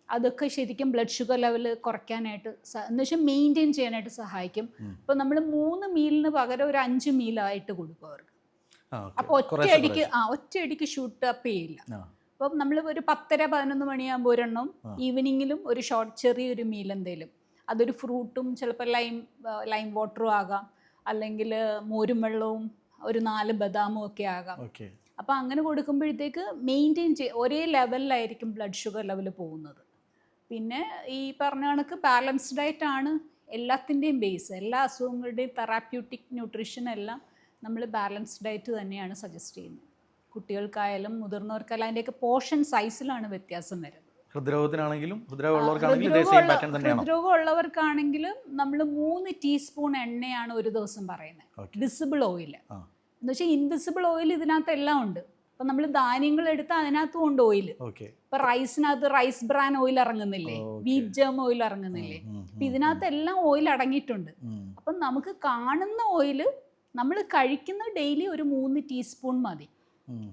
അതൊക്കെ ശരിക്കും ബ്ലഡ് ഷുഗർ ലെവൽ കുറയ്ക്കാനായിട്ട് എന്ന് വെച്ചാൽ മെയിൻറ്റെയിൻ ചെയ്യാനായിട്ട് സഹായിക്കും. അപ്പോൾ നമ്മൾ 3 മീലിന് പകരം ഒരു 5 മീലായിട്ട് കൊടുക്കും അവർക്ക്. അപ്പോൾ ഒറ്റയടിക്ക് ഷൂട്ട് അപ്പ് ചെയ്യില്ല. അപ്പം നമ്മൾ ഒരു 10-11 മണിയാകുമ്പോൾ ഒരെണ്ണം, ഈവനിങ്ങിലും ഒരു ചെറിയൊരു മീൽ എന്തെങ്കിലും, അതൊരു ഫ്രൂട്ടും ചിലപ്പോൾ ലൈം വാട്ടറും ആകാം, അല്ലെങ്കിൽ മോരും വെള്ളവും ഒരു 4 ബദാമും ഒക്കെ ആകാം. അപ്പം അങ്ങനെ കൊടുക്കുമ്പോഴത്തേക്ക് മെയിൻറ്റെയിൻ ഒരേ ലെവലിലായിരിക്കും ബ്ലഡ് ഷുഗർ ലെവൽ പോകുന്നത്. പിന്നെ ഈ പറഞ്ഞ കണക്ക് ബാലൻസ്ഡ് ഡയറ്റാണ് എല്ലാത്തിൻ്റെയും ബേസ്. എല്ലാ അസുഖങ്ങളുടെയും തെറാപ്യൂട്ടിക് ന്യൂട്രീഷൻ എല്ലാം നമ്മൾ ബാലൻസ്ഡ് ഡയറ്റ് തന്നെയാണ് സജസ്റ്റ് ചെയ്യുന്നത്. കുട്ടികൾക്കായാലും മുതിർന്നവർക്കായാലും അതിൻ്റെയൊക്കെ പോർഷൻ സൈസിലാണ് വ്യത്യാസം വരുന്നത്. ഹൃദ്രോഗമുള്ളവർക്കാണെങ്കിലും നമ്മൾ 3 ടീസ്പൂൺ എണ്ണയാണ് ഒരു ദിവസം പറയുന്നത്. വിസിബിൾ ഓയിൽ എന്ന് വെച്ചാൽ ഇൻവിസിബിൾ ഓയിൽ ഇതിനകത്ത് എല്ലാം ഉണ്ട്. അപ്പം നമ്മൾ ധാന്യങ്ങൾ എടുത്താൽ അതിനകത്തും ഉണ്ട് ഓയിൽ. ഇപ്പം റൈസിനകത്ത് റൈസ് ബ്രാൻ ഓയിൽ ഇറങ്ങുന്നില്ലേ, വീറ്റ് ജേം ഓയിൽ ഇറങ്ങുന്നില്ലേ, അപ്പം ഇതിനകത്ത് എല്ലാം ഓയിൽ അടങ്ങിയിട്ടുണ്ട്. അപ്പം നമുക്ക് കാണുന്ന ഓയിൽ നമ്മൾ കഴിക്കുന്ന ഡെയിലി ഒരു 3 ടീസ്പൂൺ മതി.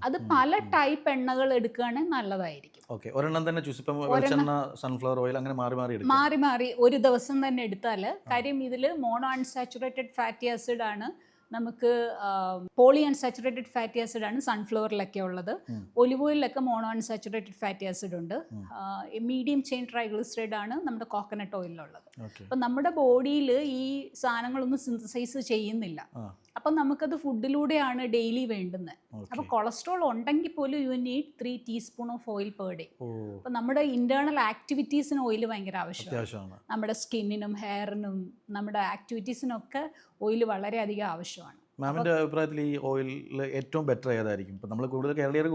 അത് പല ടൈപ്പ് എണ്ണകൾ എടുക്കുകയാണെങ്കിൽ നല്ലതായിരിക്കും. മാറി മാറി ഒരു ദിവസം തന്നെ എടുത്താൽ, കാര്യം ഇതിൽ മോണോ അൺസാച്ചുറേറ്റഡ് ഫാറ്റി ആസിഡ് ആണ്, നമുക്ക് പോളി അൺസാച്ചുറേറ്റഡ് ഫാറ്റി ആസിഡ് ആണ് സൺഫ്ലവറിലൊക്കെ ഉള്ളത്. ഒലിവ് ഓയിലൊക്കെ മോണോ അൺസാച്ചുറേറ്റഡ് ഫാറ്റി ആസിഡ് ഉണ്ട്. മീഡിയം ചെയിൻ ട്രൈഗ്ലിസറൈഡ് ആണ് നമ്മുടെ കോക്കനട്ട് ഓയിലുള്ളത്. അപ്പം നമ്മുടെ ബോഡിയിൽ ഈ സാധനങ്ങളൊന്നും സിന്തസൈസ് ചെയ്യുന്നില്ല. അപ്പം നമുക്കത് ഫുഡിലൂടെയാണ് ഡെയിലി വേണ്ടുന്നത്. അപ്പോൾ കൊളസ്ട്രോൾ ഉണ്ടെങ്കിൽ പോലും you need 3 teaspoon of oil per day. അപ്പം നമ്മുടെ ഇന്റേണൽ ആക്ടിവിറ്റീസിന് ഓയിൽ ഭയങ്കര ആവശ്യമാണ്. നമ്മുടെ സ്കിന്നിനും ഹെയറിനും നമ്മുടെ ആക്ടിവിറ്റീസിനൊക്കെ ഓയിൽ വളരെയധികം ആവശ്യമാണ്. മാമിന്റെ അഭിപ്രായത്തിൽ ഈ ഓയിലിൽ ഏറ്റവും ബെറ്റർ ഏതായിരിക്കും? ഇപ്പം നമ്മൾ കേരളീയർ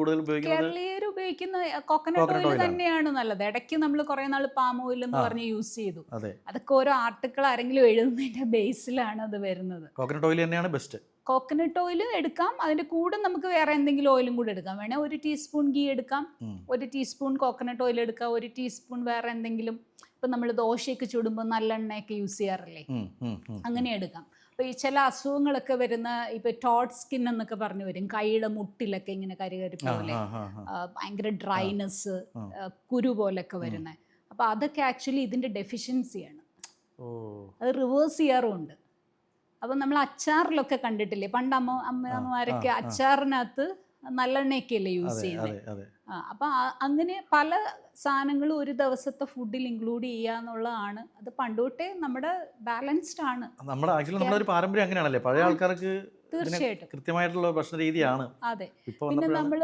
ഉപയോഗിക്കുന്ന കോക്കനട്ട് ഓയിൽ തന്നെയാണ് നല്ലത്. ഇടയ്ക്ക് നമ്മൾ കുറേ നാൾ പാം ഓയിൽ എന്ന് പറഞ്ഞ് യൂസ് ചെയ്തു. അതൊക്കെ ഓരോ ആർട്ടിക്കിൾ ആരെങ്കിലും എഴുതുന്നതിന്റെ ബേസിലാണ് അത് വരുന്നത്. കോക്കനട്ട് ഓയിൽ തന്നെയാണ് ബെസ്റ്റ്. കോക്കനട്ട് ഓയിൽ എടുക്കാം, അതിന്റെ കൂടെ നമുക്ക് വേറെ എന്തെങ്കിലും ഓയിലും കൂടെ എടുക്കാം. വേണേൽ 1 ടീസ്പൂൺ ഗീ എടുക്കാം, 1 ടീസ്പൂൺ കോക്കനട്ട് ഓയിൽ എടുക്കാം, 1 ടീസ്പൂൺ വേറെ എന്തെങ്കിലും. ഇപ്പം നമ്മൾ ദോശയൊക്കെ ചുടുമ്പോൾ നല്ലെണ്ണയൊക്കെ യൂസ് ചെയ്യാറില്ലേ, അങ്ങനെ എടുക്കാം. അപ്പോൾ ഈ ചില അസുഖങ്ങളൊക്കെ വരുന്ന, ഇപ്പോൾ ടോട്ട് സ്കിൻ എന്നൊക്കെ പറഞ്ഞു വരും, കൈയുടെ മുട്ടിലൊക്കെ ഇങ്ങനെ കരികരി പോലെ ഭയങ്കര ഡ്രൈനെസ്, കുരു പോലൊക്കെ വരുന്നത്. അപ്പോൾ അതൊക്കെ ആക്ച്വലി ഇതിൻ്റെ ഡെഫിഷ്യൻസിയാണ്. ഓ, അത് റിവേഴ്സ് ചെയ്യാറുമുണ്ട്. അപ്പോൾ നമ്മൾ അച്ചാറിലൊക്കെ കണ്ടിട്ടില്ലേ, പണ്ട് അമ്മമാരൊക്കെ അച്ചാറിനകത്ത് നല്ലെണ്ണയൊക്കെയല്ലേ യൂസ് ചെയ്യുന്നത്. അപ്പം അങ്ങനെ പല സാധനങ്ങളും ഒരു ദിവസത്തെ ഫുഡിൽ ഇൻക്ലൂഡ് ചെയ്യുക എന്നുള്ളതാണ്. അത് പണ്ടുതൊട്ടേ നമ്മുടെ ബാലൻസ്ഡ് ആണ്. നമ്മുടെ ആക്ച്വലി നമ്മുടെ ഒരു പാരമ്പര്യം അങ്ങനെയാണല്ലേ, പഴയ ആൾക്കാർക്ക് തീർച്ചയായിട്ടും കൃത്യമായിട്ടുള്ള ഭക്ഷണ രീതിയാണ്. അതെ. പിന്നെ നമ്മൾ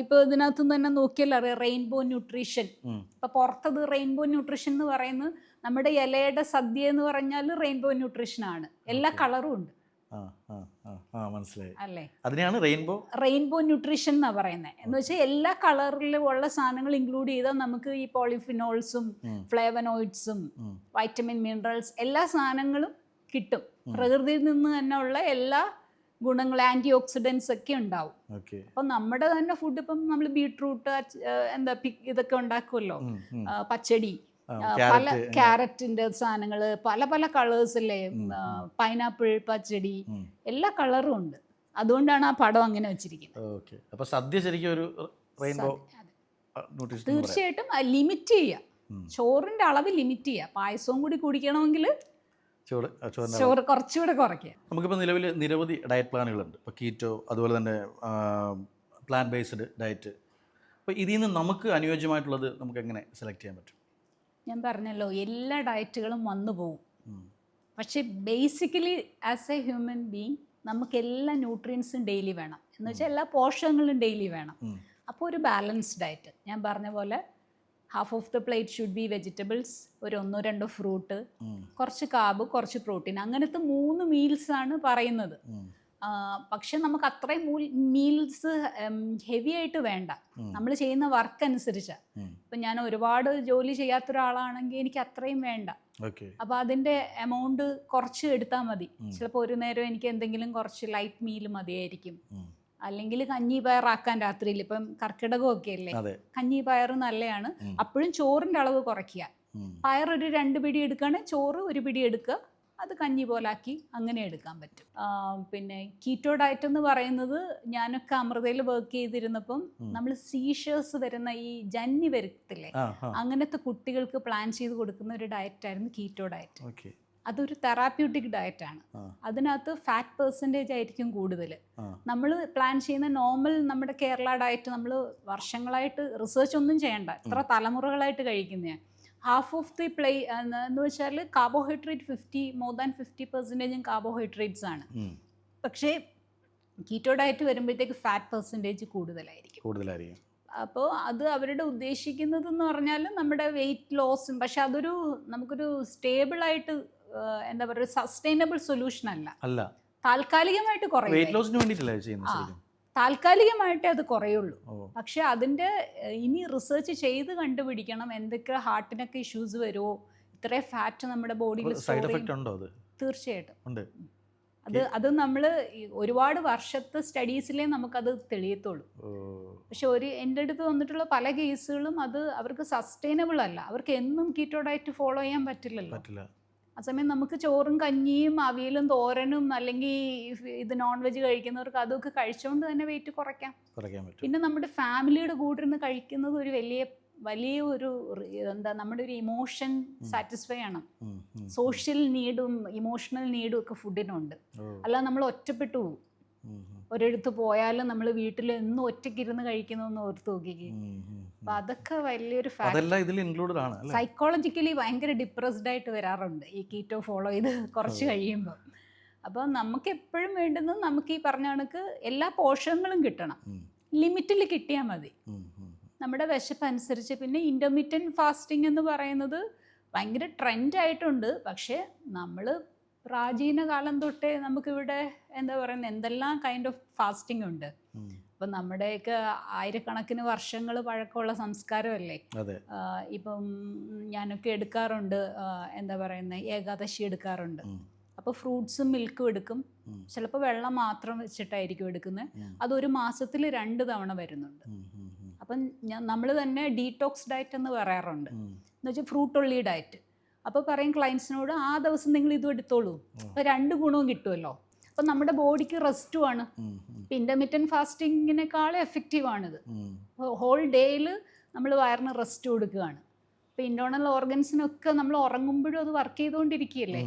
ഇപ്പൊ ഇതിനകത്ത് തന്നെ നോക്കിയാൽ അറിയാം, റെയിൻബോ ന്യൂട്രീഷൻ. ഇപ്പൊ പുറത്തത് റെയിൻബോ ന്യൂട്രീഷൻ എന്ന് പറയുന്നത് നമ്മുടെ ഇലയുടെ സദ്യ എന്ന് പറഞ്ഞാൽ റെയിൻബോ ന്യൂട്രീഷൻ ആണ്. എല്ലാ കളറും ഉണ്ട്. മനസ്സിലായി അല്ലേ? അതിനെയാണ് റെയിൻബോ ന്യൂട്രീഷൻ എന്നാ പറയുന്നത്. എന്ന് വെച്ചാൽ എല്ലാ കളറിലും ഉള്ള സാധനങ്ങൾ ഇൻക്ലൂഡ് ചെയ്താൽ നമുക്ക് ഈ പോളിഫിനോൾസും ഫ്ലേവനോയിഡ്സും വൈറ്റമിൻ മിനറൽസ് എല്ലാ സാധനങ്ങളും കിട്ടും. പ്രകൃതിയിൽ നിന്ന് തന്നെ ഉള്ള എല്ലാ ഗുണങ്ങൾ, ആന്റി ഓക്സിഡൻസ് ഒക്കെ ഉണ്ടാവും. അപ്പൊ നമ്മുടെ തന്നെ ഫുഡ്, ഇപ്പം നമ്മൾ ബീട്രൂട്ട് ഇതൊക്കെ ഉണ്ടാക്കുമല്ലോ, പച്ചടി, പല ക്യാരറ്റിന്റെ സാധനങ്ങൾ, പല പല കളേഴ്സ് അല്ലേ, പൈനാപ്പിൾ പച്ചടി, എല്ലാ കളറും ഉണ്ട്. അതുകൊണ്ടാണ് ആ പടം അങ്ങനെ വെച്ചിരിക്കുന്നത്. അപ്പൊ സദ്യ ശരിക്കും ഒരു റെയിൻബോ ന്യൂട്രീഷൻ. തീർച്ചയായിട്ടും ലിമിറ്റ് ചെയ്യുക, ചോറിന്റെ അളവ് ലിമിറ്റ് ചെയ്യുക. പായസവും കൂടി കുടിക്കണമെങ്കിൽ ചോറ് കുറച്ചുകൂടെ കുറയ്ക്കുക. നമുക്കിപ്പോൾ നിലവിൽ നിരവധി ഡയറ്റ് പ്ലാനുകളുണ്ട്. ഇപ്പോൾ കീറ്റോ, അതുപോലെ തന്നെ പ്ലാന്റ് ബേസ്ഡ് ഡയറ്റ്. അപ്പോൾ ഇതിൽ നിന്ന് നമുക്ക് അനുയോജ്യമായിട്ടുള്ളത് നമുക്ക് എങ്ങനെ സെലക്ട് ചെയ്യാൻ പറ്റും? ഞാൻ പറഞ്ഞല്ലോ, എല്ലാ ഡയറ്റുകളും വന്നു പോകും. പക്ഷേ basically as A human being നമുക്ക് എല്ലാ ന്യൂട്രിയൻസും ഡെയിലി വേണം. എന്ന് വെച്ചാൽ എല്ലാ പോഷകങ്ങളും ഡെയിലി വേണം. അപ്പോൾ ഒരു ബാലൻസ്ഡ് ഡയറ്റ്, ഞാൻ പറഞ്ഞ പോലെ half of the plate should be vegetables, ഒരു 1-2 ഫ്രൂട്ട്, കുറച്ച് കാർബ്, കുറച്ച് പ്രോട്ടീൻ, അങ്ങനത്തെ 3 മീൽസാണ് പറയുന്നത്. പക്ഷെ നമുക്ക് അത്രയും മീൽസ് ഹെവി ആയിട്ട് വേണ്ട. നമ്മൾ ചെയ്യുന്ന വർക്ക് അനുസരിച്ചാണ്. ഇപ്പം ഞാൻ ഒരുപാട് ജോലി ചെയ്യാത്ത ഒരാളാണെങ്കിൽ എനിക്ക് അത്രയും വേണ്ട. അപ്പോൾ അതിൻ്റെ എമൗണ്ട് കുറച്ച് എടുത്താൽ മതി. ചിലപ്പോൾ ഒരു നേരം എനിക്ക് എന്തെങ്കിലും കുറച്ച് ലൈറ്റ് മീൽ മതിയായിരിക്കും. അല്ലെങ്കിൽ കഞ്ഞി പയറാക്കാൻ രാത്രിയിൽ, ഇപ്പം കർക്കിടകമൊക്കെ അല്ലേ, കഞ്ഞി പയർ നല്ലതാണ്. അപ്പോഴും ചോറിൻ്റെ അളവ് കുറയ്ക്കുക. പയർ ഒരു 2 പിടി എടുക്കുകയാണെങ്കിൽ ചോറ് 1 പിടി എടുക്കുക, അത് കഞ്ഞി പോലാക്കി അങ്ങനെ എടുക്കാൻ പറ്റും. പിന്നെ കീറ്റോ ഡയറ്റ് എന്ന് പറയുന്നത്, ഞാനൊക്കെ അമൃതയിൽ വർക്ക് ചെയ്തിരുന്നപ്പം നമ്മൾ സീഷേഴ്സ് വരുന്ന ഈ ജന്നി വരത്തില്ലേ, അങ്ങനത്തെ കുട്ടികൾക്ക് പ്ലാൻ ചെയ്ത് കൊടുക്കുന്ന ഒരു ഡയറ്റായിരുന്നു കീറ്റോ ഡയറ്റ്. അതൊരു തെറാപ്യൂട്ടിക് ഡയറ്റാണ്. അതിനകത്ത് ഫാറ്റ് പെർസെൻറ്റേജ് ആയിരിക്കും കൂടുതൽ. നമ്മൾ പ്ലാൻ ചെയ്യുന്ന നോർമൽ നമ്മുടെ കേരള ഡയറ്റ് നമ്മൾ വർഷങ്ങളായിട്ട് റിസർച്ച് ഒന്നും ചെയ്യണ്ട, എത്ര തലമുറകളായിട്ട് കഴിക്കുന്നതാണ്. ഹാഫ് ഓഫ് ദി എന്ന് വെച്ചാൽ കാർബോഹൈഡ്രേറ്റ് മോർ ദാൻ 50% കാർബോഹൈഡ്രേറ്റ്സ് ആണ്. പക്ഷേ കീറ്റോ ഡയറ്റ് വരുമ്പോഴത്തേക്ക് ഫാറ്റ് പെർസെൻറ്റേജ് കൂടുതലായിരിക്കും. അപ്പോൾ അത് അവരുടെ ഉദ്ദേശിക്കുന്നത് എന്ന് പറഞ്ഞാൽ നമ്മുടെ വെയിറ്റ് ലോസും, പക്ഷെ അതൊരു നമുക്കൊരു സ്റ്റേബിളായിട്ട് എന്താ പറയുക, സസ്റ്റൈനബിൾ സൊല്യൂഷൻ അല്ല. താൽക്കാലികമായിട്ട് കുറയും, താൽക്കാലികമായിട്ടേ അത് കുറയുള്ളൂ. പക്ഷെ അതിൻ്റെ ഇനി റിസർച്ച് ചെയ്ത് കണ്ടുപിടിക്കണം എന്തൊക്കെ ഹാർട്ടിനൊക്കെ ഇഷ്യൂസ് വരുമോ, ഇത്രയും ഫാറ്റ് നമ്മുടെ ബോഡിയിൽ. തീർച്ചയായിട്ടും അത് നമ്മൾ ഒരുപാട് വർഷത്തെ സ്റ്റഡീസിലേ നമുക്കത് തെളിയത്തുള്ളൂ. പക്ഷെ എൻ്റെ അടുത്ത് വന്നിട്ടുള്ള പല കേസുകളും അത് അവർക്ക് സസ്റ്റൈനബിൾ അല്ല. അവർക്ക് എന്നും കീറ്റോ ഡയറ്റ് ഫോളോ ചെയ്യാൻ പറ്റില്ലല്ലോ. ആ സമയം നമുക്ക് ചോറും കഞ്ഞിയും അവിയലും തോരനും അല്ലെങ്കിൽ ഇത് നോൺ വെജ് കഴിക്കുന്നവർക്ക് അതൊക്കെ കഴിച്ചുകൊണ്ട് തന്നെ വെയിറ്റ് കുറയ്ക്കാൻ പറ്റും. പിന്നെ നമ്മുടെ ഫാമിലിയുടെ കൂടെ ഇരുന്ന് കഴിക്കുന്നത് ഒരു വലിയ ഒരു നമ്മുടെ ഒരു ഇമോഷൻ സാറ്റിസ്ഫൈ ആണ്. സോഷ്യൽ നീഡും ഇമോഷണൽ നീഡും ഒക്കെ ഫുഡിനുണ്ട്. അല്ലാതെ നമ്മൾ ഒറ്റപ്പെട്ടു പോകും. ഒരിടത്ത് പോയാലും നമ്മൾ വീട്ടിൽ എന്നും ഒറ്റയ്ക്കിരുന്ന് കഴിക്കുന്നതെന്ന് ഓർത്ത് നോക്കിക്കേ. അപ്പൊ അതൊക്കെ വലിയൊരു ഫാക്ടർ. സൈക്കോളജിക്കലി ഭയങ്കര ഡിപ്രസ്ഡ് ആയിട്ട് വരാറുണ്ട് ഈ കീറ്റോ ഫോളോ ചെയ്ത് കുറച്ച് കഴിയുമ്പോൾ. അപ്പോൾ നമുക്ക് എപ്പോഴും വേണ്ടുന്നത് നമുക്ക് ഈ പറഞ്ഞ കണക്ക് എല്ലാ പോഷകങ്ങളും കിട്ടണം, ലിമിറ്റിൽ കിട്ടിയാൽ മതി, നമ്മുടെ വിശപ്പ് അനുസരിച്ച്. പിന്നെ ഇൻ്റർമീഡിയറ്റ് ഫാസ്റ്റിംഗ് എന്ന് പറയുന്നത് ഭയങ്കര ട്രെൻഡായിട്ടുണ്ട്. പക്ഷേ നമ്മൾ പ്രാചീന കാലം തൊട്ടേ നമുക്കിവിടെ എന്താ പറയുന്നത് എന്തെല്ലാം കൈൻഡ് ഓഫ് ഫാസ്റ്റിംഗ് ഉണ്ട്. ഇപ്പം നമ്മുടെയൊക്കെ ആയിരക്കണക്കിന് വർഷങ്ങൾ പഴക്കമുള്ള സംസ്കാരമല്ലേ. ഇപ്പം ഞാനൊക്കെ എടുക്കാറുണ്ട്, എന്താ പറയുന്നത്, ഏകാദശി എടുക്കാറുണ്ട്. അപ്പോൾ ഫ്രൂട്ട്സും മിൽക്കും എടുക്കും. ചിലപ്പോൾ വെള്ളം മാത്രം വെച്ചിട്ടായിരിക്കും എടുക്കുന്നത്. അതൊരു മാസത്തിൽ 2 തവണ വരുന്നുണ്ട്. അപ്പം നമ്മൾ തന്നെ ഡീടോക്സ് ഡയറ്റ് എന്ന് പറയാറുണ്ട്. എന്ന് വെച്ചാൽ ഫ്രൂട്ട് ഒള്ളി ഡയറ്റ്. അപ്പോൾ പറയും ക്ലയൻസിനോട്, ആ ദിവസം നിങ്ങൾ ഇതും എടുത്തോളൂ, അപ്പോൾ 2 ഗുണവും കിട്ടുമല്ലോ. അപ്പം നമ്മുടെ ബോഡിക്ക് റെസ്റ്റുമാണ്. ഇൻ്റർമീഡിയറ്റ് ഫാസ്റ്റിങ്ങിനേക്കാളും എഫക്റ്റീവാണിത്. ഹോൾ ഡേയിൽ നമ്മൾ വയറിന് റെസ്റ്റ് കൊടുക്കുകയാണ്. അപ്പോൾ ഇൻറ്റേർണൽ ഓർഗൻസിനൊക്കെ നമ്മൾ ഉറങ്ങുമ്പോഴും അത് വർക്ക് ചെയ്തുകൊണ്ടിരിക്കുകയല്ലേ.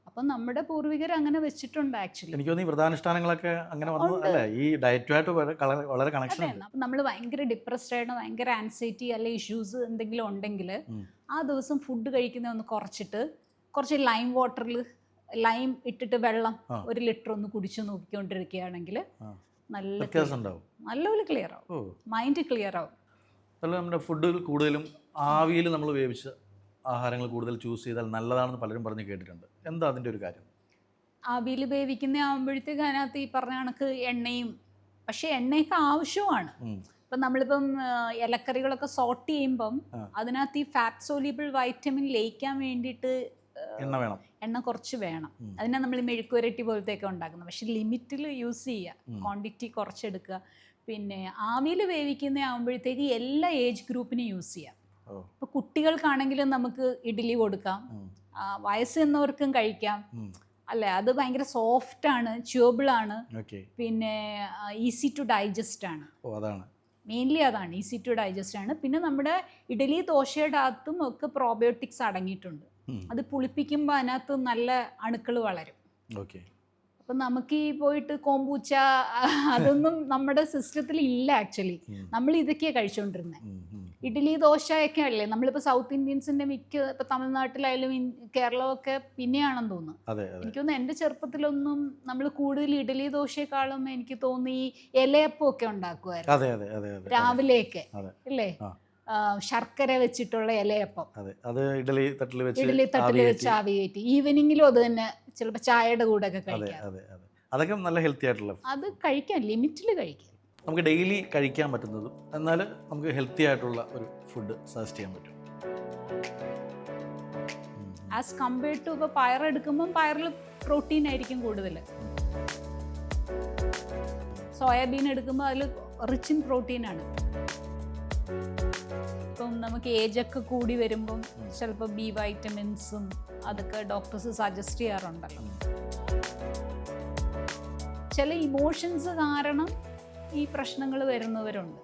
അപ്പം നമ്മുടെ പൂർവികർ അങ്ങനെ വെച്ചിട്ടുണ്ട് ആക്ച്വലി. എനിക്ക് തോന്നുന്നു ഈ വ്രതാനുഷ്ഠാനങ്ങളൊക്കെ അങ്ങനെ വന്നു അല്ലേ, ഈ ഡയറ്റുമായിട്ട് വളരെ കണക്ഷൻ. അപ്പം നമ്മൾ ഭയങ്കര ഡിപ്രസ്ഡ് ആയിട്ട് ഭയങ്കര ആൻസൈറ്റി അല്ലെ ഇഷ്യൂസ് എന്തെങ്കിലും ഉണ്ടെങ്കിൽ ആ ദിവസം ഫുഡ് കഴിക്കുന്നത് ഒന്ന് കുറച്ചിട്ട് കുറച്ച് ലൈം വാട്ടറിൽ ലൈം ഇട്ടിട്ട് വെള്ളം 1 ലിറ്റർ ഒന്ന് കുടിച്ചു നോക്കിക്കൊണ്ടിരിക്കുകയാണെങ്കിൽ നല്ലപോലെ ക്ലിയർ ആവും, മൈൻഡ് ക്ലിയർ ആവും. അതുപോലെ നമ്മുടെ ഫുഡ് കൂടുതലും ആവിയിൽ നമ്മൾ വേവിച്ച ആഹാരങ്ങൾ കൂടുതൽ ചൂസ് ചെയ്താൽ നല്ലതാണെന്ന് പലരും പറഞ്ഞ് കേട്ടിട്ടുണ്ട്. എന്താ അതിൻ്റെ ഒരു കാര്യം? ആവിയിൽ വേവിക്കുന്ന ആകുമ്പോഴത്തേക്ക് അതിനകത്ത് ഈ പറഞ്ഞ കണക്ക് എണ്ണയും, പക്ഷേ എണ്ണയൊക്കെ ആവശ്യമാണ്. ഇപ്പം നമ്മളിപ്പം ഇലക്കറികളൊക്കെ സോട്ട് ചെയ്യുമ്പം അതിനകത്ത് ഈ ഫാറ്റ് സോല്യൂബിൾ വൈറ്റമിൻ ലയിക്കാൻ വേണ്ടിയിട്ട് എണ്ണ കുറച്ച് വേണം. അതിനാണ് നമ്മൾ മെഴുക്കുവരട്ടി പോലത്തെയൊക്കെ ഉണ്ടാക്കുന്നത്. പക്ഷെ ലിമിറ്റിൽ യൂസ് ചെയ്യുക, ക്വാണ്ടിറ്റി കുറച്ചെടുക്കുക. പിന്നെ ആവിയിൽ വേവിക്കുന്ന ആകുമ്പോഴത്തേക്ക് എല്ലാ ഏജ് ഗ്രൂപ്പിനും യൂസ് ചെയ്യാം. ഇപ്പോൾ കുട്ടികൾക്കാണെങ്കിലും നമുക്ക് ഇഡ്ഡലി കൊടുക്കാം, വയസ്സ് എന്നവർക്കും കഴിക്കാം അല്ലേ. അത് ഭയങ്കര സോഫ്റ്റ് ആണ്, ച്യൂബിൾ ആണ്, പിന്നെ ഈസി ടു ഡൈജസ്റ്റ് ആണ്. മെയിൻലി അതാണ്, ഈസി ടു ഡൈജസ്റ്റ് ആണ്. പിന്നെ നമ്മുടെ ഇഡ്ഡലി ദോശയുടെ അകത്തും ഒക്കെ പ്രോബയോട്ടിക്സ് അടങ്ങിയിട്ടുണ്ട്. അത് പുളിപ്പിക്കുമ്പോൾ അതിനകത്ത് നല്ല അണുക്കൾ വളരും. അപ്പം നമുക്ക് ഈ പോയിട്ട് കോമ്പൂച്ച അതൊന്നും നമ്മുടെ സിസ്റ്റത്തിൽ ഇല്ല ആക്ച്വലി. നമ്മൾ ഇതൊക്കെയാണ് കഴിച്ചുകൊണ്ടിരുന്നത്. ഇഡ്ഡലി ദോശയൊക്കെ അല്ലേ നമ്മളിപ്പോൾ സൗത്ത് ഇന്ത്യൻസിൻ്റെ മിക്ക ഇപ്പോൾ തമിഴ്നാട്ടിലായാലും കേരളമൊക്കെ പിന്നെയാണെന്ന് തോന്നുന്നു. എനിക്ക് തോന്നുന്നു എൻ്റെ ചെറുപ്പത്തിലൊന്നും നമ്മൾ കൂടുതൽ ഇഡ്ഡലി ദോശയെക്കാളും എനിക്ക് തോന്നി ഈ ഇലയപ്പം ഒക്കെ ഉണ്ടാക്കുമായിരുന്നു രാവിലെയൊക്കെ അല്ലേ, ശർക്കര വെച്ചിട്ടുള്ള ഇലയപ്പം. ഇഡ്ഡലി തട്ടിൽ വെച്ച് ആവി കയറ്റി ഈവനിങ്ങിലും അത് തന്നെ ചിലപ്പോൾ ചായയുടെ കൂടെ ഒക്കെ കഴിക്കാം. അതൊക്കെ നല്ല ഹെൽത്തി ആയിട്ടുള്ള, അത് കഴിക്കാം, ലിമിറ്റിൽ കഴിക്കാം. നമുക്ക് ഡെയിലി കഴിക്കാൻ പറ്റുന്നതും എന്നാൽ നമുക്ക് ഹെൽത്തി ആയിട്ടുള്ള ഒരു ഫുഡ് സജസ്റ്റ് ചെയ്യാൻ പറ്റും. ആസ് കമ്പയർഡ് ടു ഇപ്പോൾ പയറെടുക്കുമ്പം പയറിൽ പ്രോട്ടീൻ ആയിരിക്കും കൂടുതൽ. സോയാബീൻ എടുക്കുമ്പോൾ അതിൽ റിച്ച് ഇൻ പ്രോട്ടീനാണ്. ഇപ്പം നമുക്ക് ഏജൊക്കെ കൂടി വരുമ്പം ചിലപ്പോൾ ബി വൈറ്റമിൻസും അതൊക്കെ ഡോക്ടേഴ്സ് സജസ്റ്റ് ചെയ്യാറുണ്ടല്ലോ. ചില ഇമോഷൻസ് കാരണം ഈ പ്രശ്നങ്ങൾ വരുന്നവരുണ്ട്.